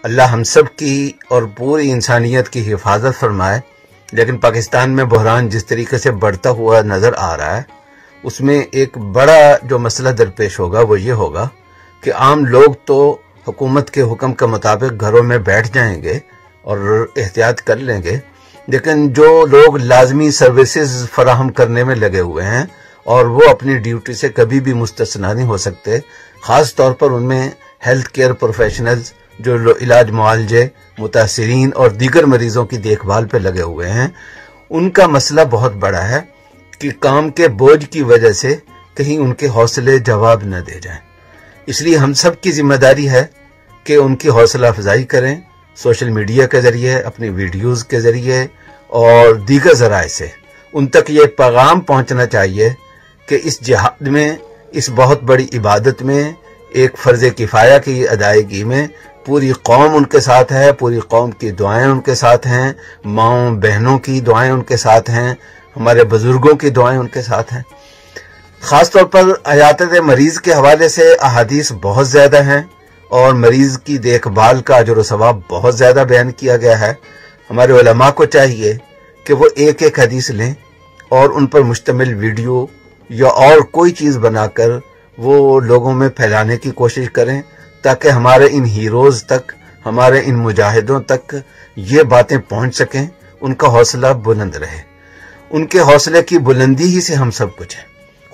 اللہ ہم سب کی اور پوری انسانیت کی حفاظت فرمائے۔ لیکن پاکستان میں بحران جس طریقے سے بڑھتا ہوا نظر آ رہا ہے، اس میں ایک بڑا جو مسئلہ درپیش ہوگا وہ یہ ہوگا کہ عام لوگ تو حکومت کے حکم کے مطابق گھروں میں بیٹھ جائیں گے اور احتیاط کر لیں گے، لیکن جو لوگ لازمی سروسز فراہم کرنے میں لگے ہوئے ہیں اور وہ اپنی ڈیوٹی سے کبھی بھی مستثنا نہیں ہو سکتے، خاص طور پر ان میں ہیلتھ کیئر پروفیشنلز جو علاج معالجے، متاثرین اور دیگر مریضوں کی دیکھ بھال پہ لگے ہوئے ہیں، ان کا مسئلہ بہت بڑا ہے کہ کام کے بوجھ کی وجہ سے کہیں ان کے حوصلے جواب نہ دے جائیں۔ اس لیے ہم سب کی ذمہ داری ہے کہ ان کی حوصلہ افزائی کریں، سوشل میڈیا کے ذریعے، اپنی ویڈیوز کے ذریعے اور دیگر ذرائع سے ان تک یہ پیغام پہنچنا چاہیے کہ اس جہاد میں، اس بہت بڑی عبادت میں، ایک فرض کفایہ کی ادائیگی میں پوری قوم ان کے ساتھ ہے، پوری قوم کی دعائیں ان کے ساتھ ہیں، ماؤں بہنوں کی دعائیں ان کے ساتھ ہیں، ہمارے بزرگوں کی دعائیں ان کے ساتھ ہیں۔ خاص طور پر عیادت مریض کے حوالے سے احادیث بہت زیادہ ہیں اور مریض کی دیکھ بھال کا اجر و ثواب بہت زیادہ بیان کیا گیا ہے۔ ہمارے علماء کو چاہیے کہ وہ ایک ایک حدیث لیں اور ان پر مشتمل ویڈیو یا اور کوئی چیز بنا کر وہ لوگوں میں پھیلانے کی کوشش کریں، تاکہ ہمارے ان ہیروز تک، ہمارے ان مجاہدوں تک یہ باتیں پہنچ سکیں، ان کا حوصلہ بلند رہے۔ ان کے حوصلے کی بلندی ہی سے ہم سب کچھ ہیں۔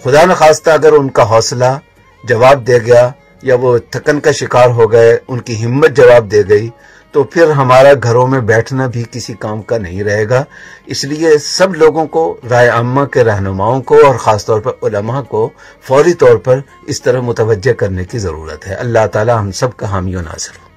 خدا نخواستہ اگر ان کا حوصلہ جواب دے گیا یا وہ تھکن کا شکار ہو گئے، ان کی ہمت جواب دے گئی، تو پھر ہمارا گھروں میں بیٹھنا بھی کسی کام کا نہیں رہے گا۔ اس لیے سب لوگوں کو، رائے عامہ کے رہنماؤں کو اور خاص طور پر علماء کو فوری طور پر اس طرح متوجہ کرنے کی ضرورت ہے۔ اللہ تعالی ہم سب کا حامی و ناصر ہو۔